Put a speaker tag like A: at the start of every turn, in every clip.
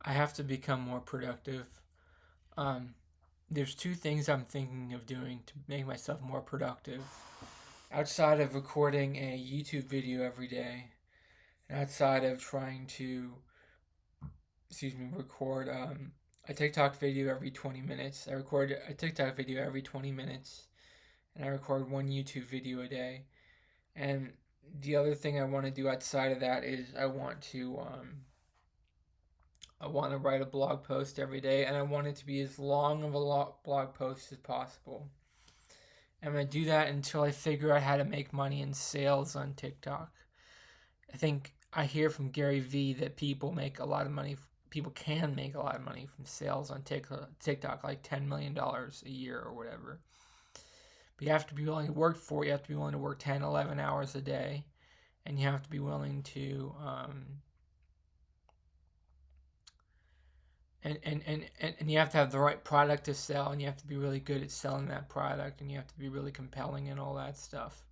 A: I have to become more productive. Um, there's two things I'm thinking of doing to make myself more productive. Outside of recording a YouTube video every day, and outside of trying to, record a TikTok video every 20 minutes. I record a TikTok video every 20 minutes, and I record one YouTube video a day. And the other thing I want to do outside of that is I want to write a blog post every day, and I want it to be as long of a blog post as possible. I'm going to do that until I figure out how to make money in sales on TikTok. I think I hear from Gary Vee that people make a lot of money. People can make a lot of money from sales on TikTok, like $10 million a year or whatever. But you have to be willing to work for it. You have to be willing to work 10, 11 hours a day. And you have to be willing to and you have to have the right product to sell, and you have to be really good at selling that product, and you have to be really compelling and all that stuff.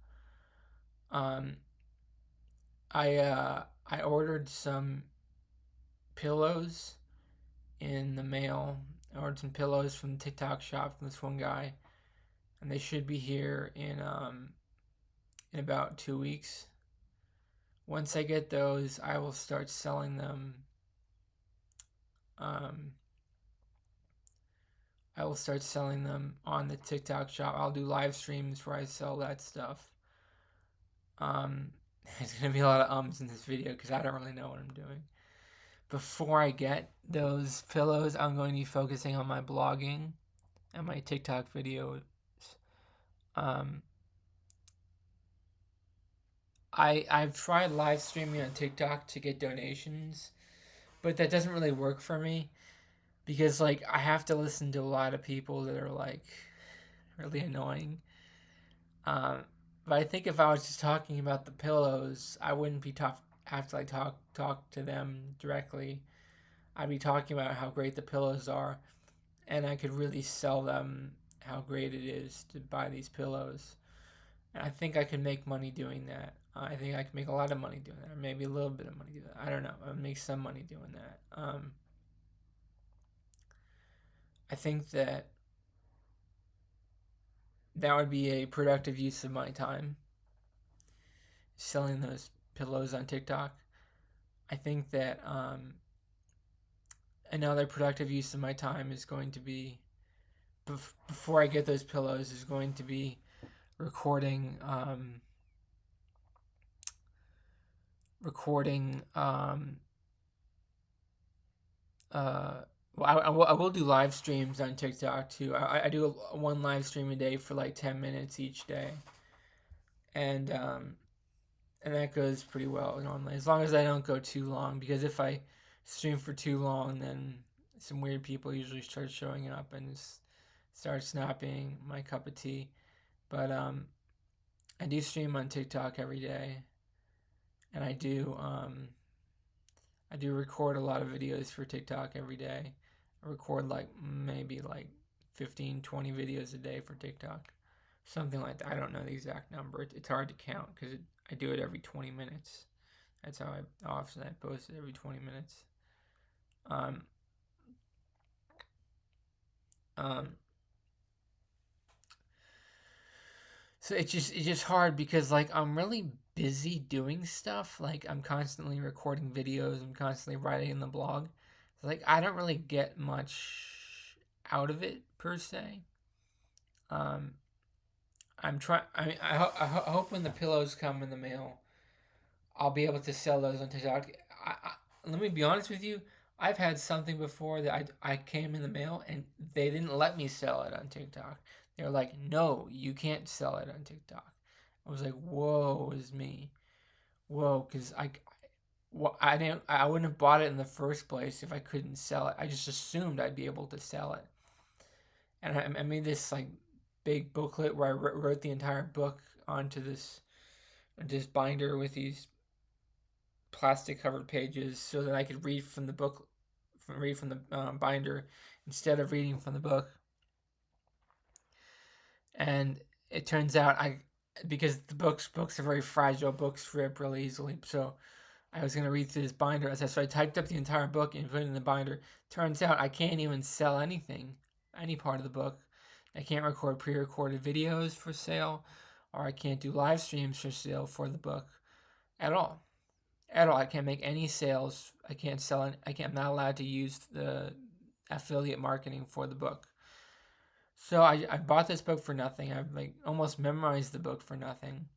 A: um I ordered some pillows in the mail. I ordered some pillows from the TikTok shop from this one guy, and they should be here in about 2 weeks. Once I get those, I will start selling them. um I will start selling them on the TikTok shop. I'll do live streams where I sell that stuff. Um, there's gonna be a lot of ums in this video because I don't really know what I'm doing. Before I get those pillows, I'm going to be focusing on my blogging and my TikTok videos. Um, I've tried live streaming on TikTok to get donations, but that doesn't really work for me because like I have to listen to a lot of people that are like really annoying. Um, but I think if I was just talking about the pillows, I wouldn't be tough. Have to like talk to them directly. I'd be talking about how great the pillows are, and I could really sell them how great it is to buy these pillows. And I think I can make money doing that. I think I can make a lot of money doing that, or maybe a little bit of money doing that. I don't know. I'll make some money doing that. I think that that would be a productive use of my time, selling those pillows on TikTok. I think that another productive use of my time is going to be before I get those pillows is going to be recording recording well, I will do live streams on TikTok too. I do one live stream a day for like 10 minutes each day, and and that goes pretty well normally, as long as I don't go too long. Because if I stream for too long, then some weird people usually start showing up and starts not being my cup of tea. But I do stream on TikTok every day, and I do record a lot of videos for TikTok every day. I record like maybe like 15, 20 videos a day for TikTok, something like that. I don't know the exact number. It's hard to count because I do it every 20 minutes. That's how often I post it, every 20 minutes. Um, um, so it's just hard because like I'm really busy doing stuff. Like I'm constantly recording videos. I'm constantly writing in the blog. Like I don't really get much out of it per se. Um, I'm trying. I hope when the pillows come in the mail, I'll be able to sell those on TikTok. Let me be honest with you. I've had something before that I came in the mail and they didn't let me sell it on TikTok. They were like, "No, you can't sell it on TikTok." I was like, "Whoa, is me, whoa," because well, I didn't, I wouldn't have bought it in the first place if I couldn't sell it. I just assumed I'd be able to sell it, and I made this like big booklet where I wrote the entire book onto this binder with these plastic covered pages so that I could read from the book, read from the binder instead of reading from the book. And it turns out because the books are very fragile, books rip really easily. So I was gonna read through this binder. So I typed up the entire book and put it in the binder. Turns out I can't even sell anything, any part of the book. I can't record pre-recorded videos for sale, or I can't do live streams for sale for the book at all. At all. I can't make any sales. I can't sell it. I'm not allowed to use the affiliate marketing for the book. So I bought this book for nothing. I've like almost memorized the book for nothing.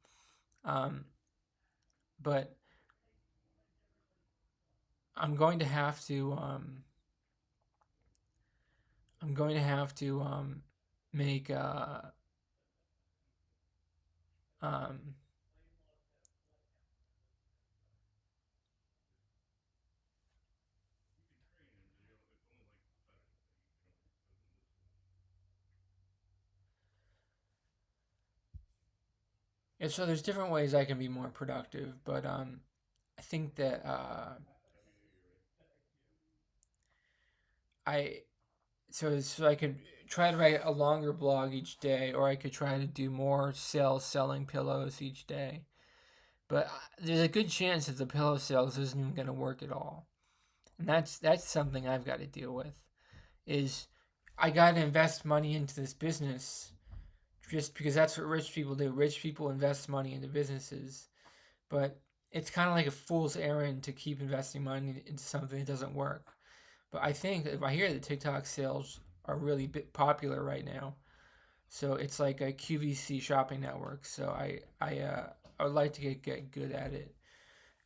A: But I'm going to have to make um yeah, so there's different ways I can be more productive, but I think that I so I could try to write a longer blog each day, or I could try to do more sales selling pillows each day. But there's a good chance that the pillow sales isn't even going to work at all, and that's something I've got to deal with. Is I got to invest money into this business just because that's what rich people do. Rich people invest money into businesses, but it's kind of like a fool's errand to keep investing money into something that doesn't work. But I think if I hear that TikTok sales are really popular right now, so it's like a QVC shopping network. So I would like to get good at it.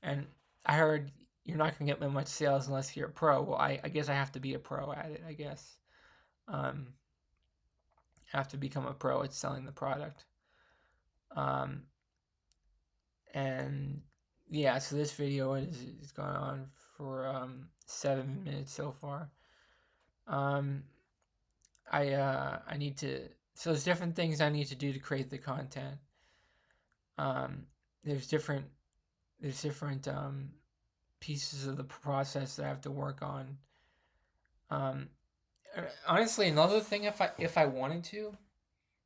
A: And I heard you're not gonna get much sales unless you're a pro. Well, I guess I have to be a pro at it. I guess um, I have to become a pro at selling the product. Um, and yeah, so this video is gone on for 7 minutes so far. Um, I need to. So there's different things I need to do to create the content. Um, there's different pieces of the process that I have to work on. Um, Honestly, another thing, if I wanted to,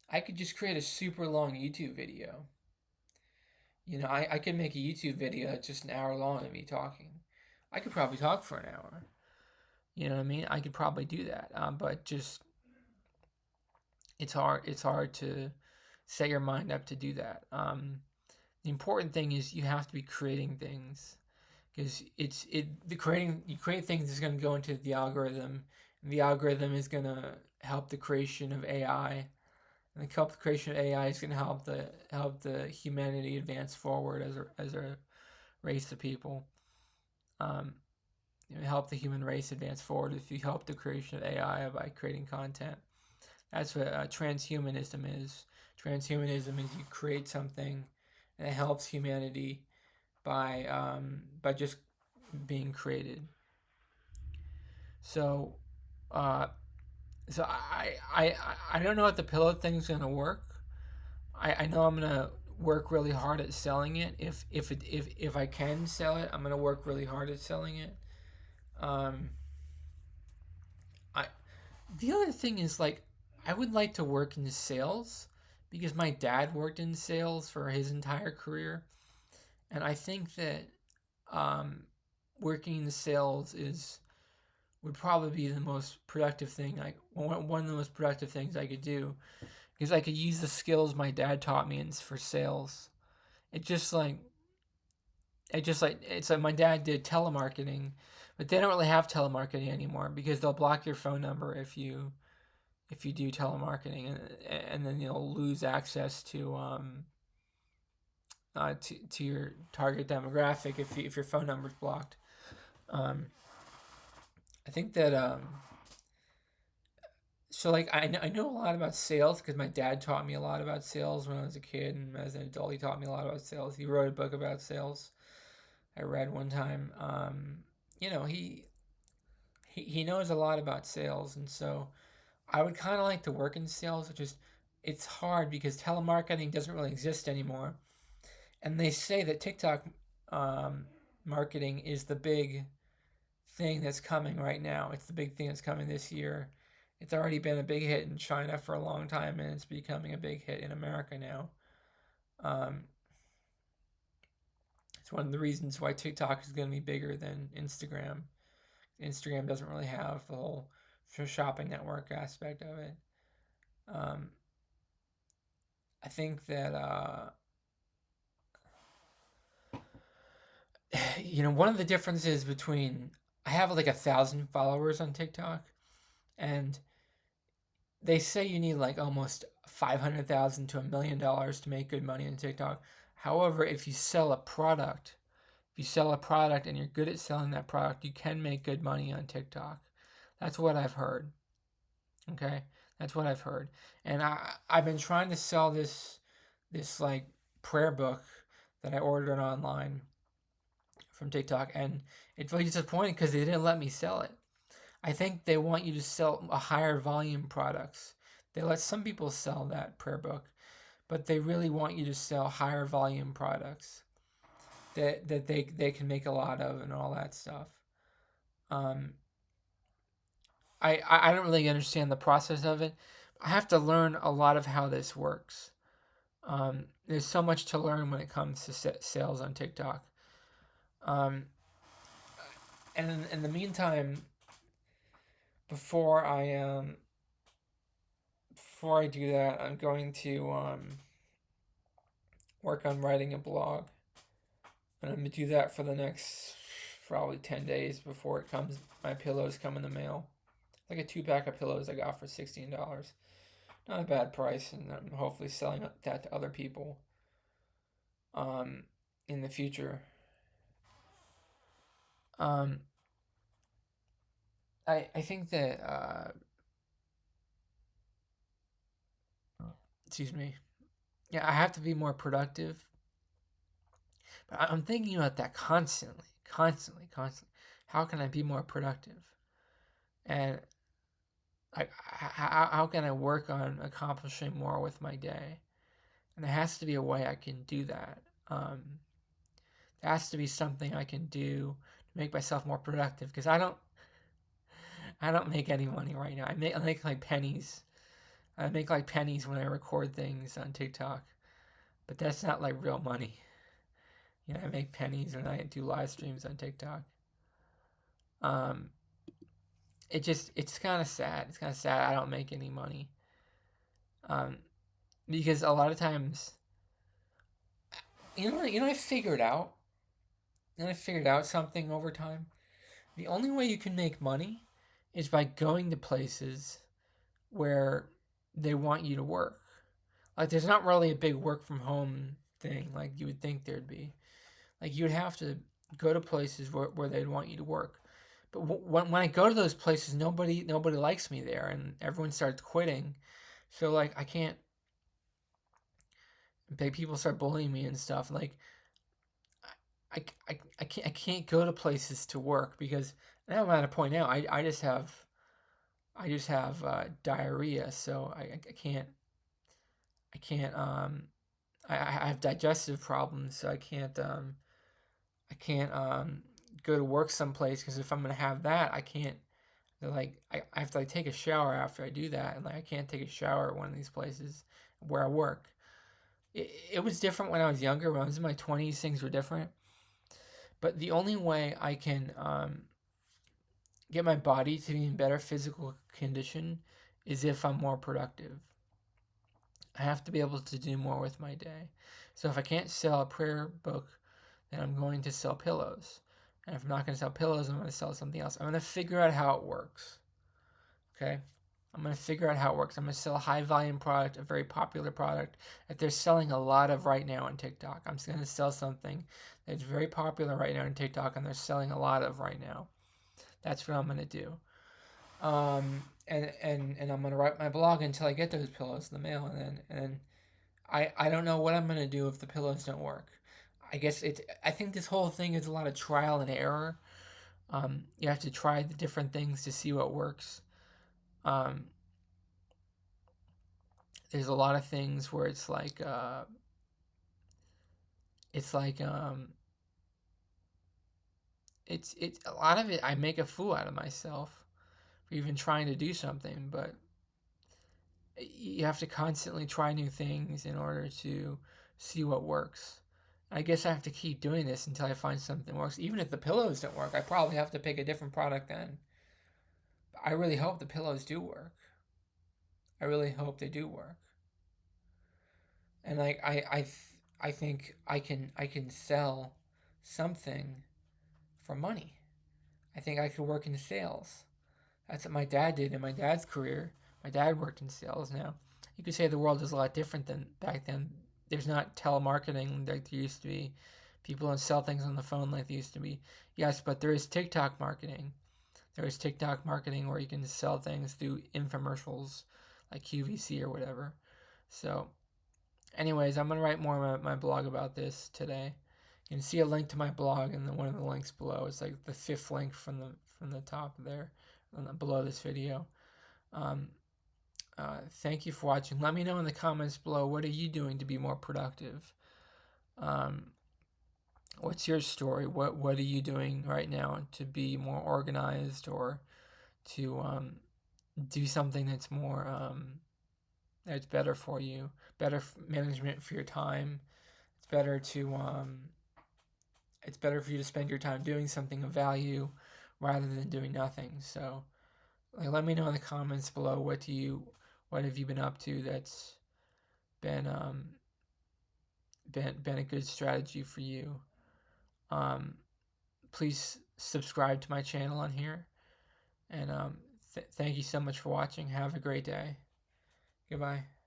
A: I could just create a super long YouTube video. I could make a YouTube video that's just an hour long of me talking. I could probably talk for an hour. You know what I mean? I could probably do that. But just it's hard. It's hard to set your mind up to do that. The important thing is you have to be creating things because the creating you create things is going to go into the algorithm, and the algorithm is going to help the creation of AI, and the creation of AI is going to help the humanity advance forward as a race of people. Um, help the human race advance forward if you help the creation of AI by creating content. That's what transhumanism is. Transhumanism is you create something and it helps humanity by just being created. So, uh, I don't know if the pillow thing's gonna work. I know I'm gonna work really hard at selling it. If I can sell it, I'm gonna work really hard at selling it. Um, I The other thing is like I would like to work in sales because my dad worked in sales for his entire career, and I think that um, working in sales is would probably be the most productive thing. One of the most productive things I could do because I could use the skills my dad taught me for sales. It just like it's like my dad did telemarketing, but they don't really have telemarketing anymore because they'll block your phone number if you do telemarketing, and then you'll lose access to your target demographic if your phone number's blocked. Um, I think that so like I know a lot about sales because my dad taught me a lot about sales when I was a kid, and as an adult he taught me a lot about sales. He wrote a book about sales I read one time. You know he knows a lot about sales, and so I would kind of like to work in sales. It's hard because telemarketing doesn't really exist anymore, and they say that TikTok um, marketing is the big thing that's coming right now. It's the big thing that's coming this year. It's already been a big hit in China for a long time, and it's becoming a big hit in America now. Um, It's one of the reasons why TikTok is going to be bigger than Instagram. Instagram doesn't really have the whole shopping network aspect of it. Um, I think that one of the differences between I have like 1,000 followers on TikTok, and they say you need like almost 500,000 to $1 million to make good money on TikTok. However, if you sell a product, and you're good at selling that product, you can make good money on TikTok. That's what I've heard. Okay, that's what I've heard, and I've been trying to sell this like prayer book that I ordered online from TikTok, and it's really disappointing because they didn't let me sell it. I think they want you to sell a higher volume products. They let some people sell that prayer book, but they really want you to sell higher volume products that they can make a lot of and all that stuff. Um, I don't really understand the process of it. I have to learn a lot of how this works. There's so much to learn when it comes to sales on TikTok. Um, and in the meantime, before I do that, I'm going to work on writing a blog, and I'm gonna do that for the next probably 10 days before it comes. My pillows come in the mail, like a 2 pack of pillows I got for $16. Not a bad price, and I'm hopefully selling that to other people in the future. Um, I think that excuse me. Yeah, I have to be more productive. But I'm thinking about that constantly, constantly, constantly. How can I be more productive? And like, how can I work on accomplishing more with my day? And there has to be a way I can do that. There has to be something I can do to make myself more productive because I don't make any money right now. I make like pennies. I make like pennies when I record things on TikTok, but that's not like real money. I make pennies when I do live streams on TikTok. Um, it's kind of sad. It's kind of sad I don't make any money. Um, because a lot of times, I figured out. I figured out something over time. The only way you can make money is by going to places where they want you to work. Like, there's not really a big work from home thing like you would think there'd be. Like, you would have to go to places where they'd want you to work. But when I go to those places, nobody likes me there, and everyone starts quitting. So like, I can't. People start bullying me and stuff. Like, I can't go to places to work because now I'm at a point now. I just have diarrhea, so I can't I have digestive problems, so I can't go to work someplace because if I'm gonna have that, I can't. I have to like take a shower after I do that, and like I can't take a shower at one of these places where I work. It was different when I was younger. When I was in my 20s, things were different. But the only way I can get my body to be in better physical condition is if I'm more productive. I have to be able to do more with my day. So if I can't sell a prayer book, then I'm going to sell pillows. And if I'm not going to sell pillows, I'm going to sell something else. I'm going to figure out how it works. Okay? I'm going to figure out how it works. I'm going to sell a high volume product, a very popular product that they're selling a lot of right now on TikTok. I'm just going to sell something that's very popular right now on TikTok and they're selling a lot of right now. That's what I'm going to do. And I'm gonna write my blog until I get those pillows in the mail, and I don't know what I'm gonna do if the pillows don't work. I think this whole thing is a lot of trial and error. You have to try the different things to see what works. Um, there's a lot of things where it's like it's a lot of it. I make a fool out of myself for even trying to do something, but you have to constantly try new things in order to see what works. I guess I have to keep doing this until I find something that works. Even if the pillows don't work, I probably have to pick a different product then. I really hope the pillows do work. I really hope they do work. And like I think I can sell something for money. I think I could work in sales. That's what my dad did in my dad's career. My dad worked in sales now. You could say the world is a lot different than back then. There's not telemarketing like there used to be. People don't sell things on the phone like there used to be. Yes, but there is TikTok marketing. There is TikTok marketing where you can sell things through infomercials like QVC or whatever. So, anyways, I'm going to write more on my blog about this today. You can see a link to my blog in one of the links below. It's like the fifth link from the top there, below this video. Um, Thank you for watching. Let me know in the comments below, what are you doing to be more productive? Um, what's your story? What are you doing right now to be more organized, or to do something that's more that's better for you, better management for your time? It's better to it's better for you to spend your time doing something of value rather than doing nothing. So, like, let me know in the comments below, what have you been up to that's been been a good strategy for you. Um, Please subscribe to my channel on here, and thank you so much for watching. Have a great day. Goodbye.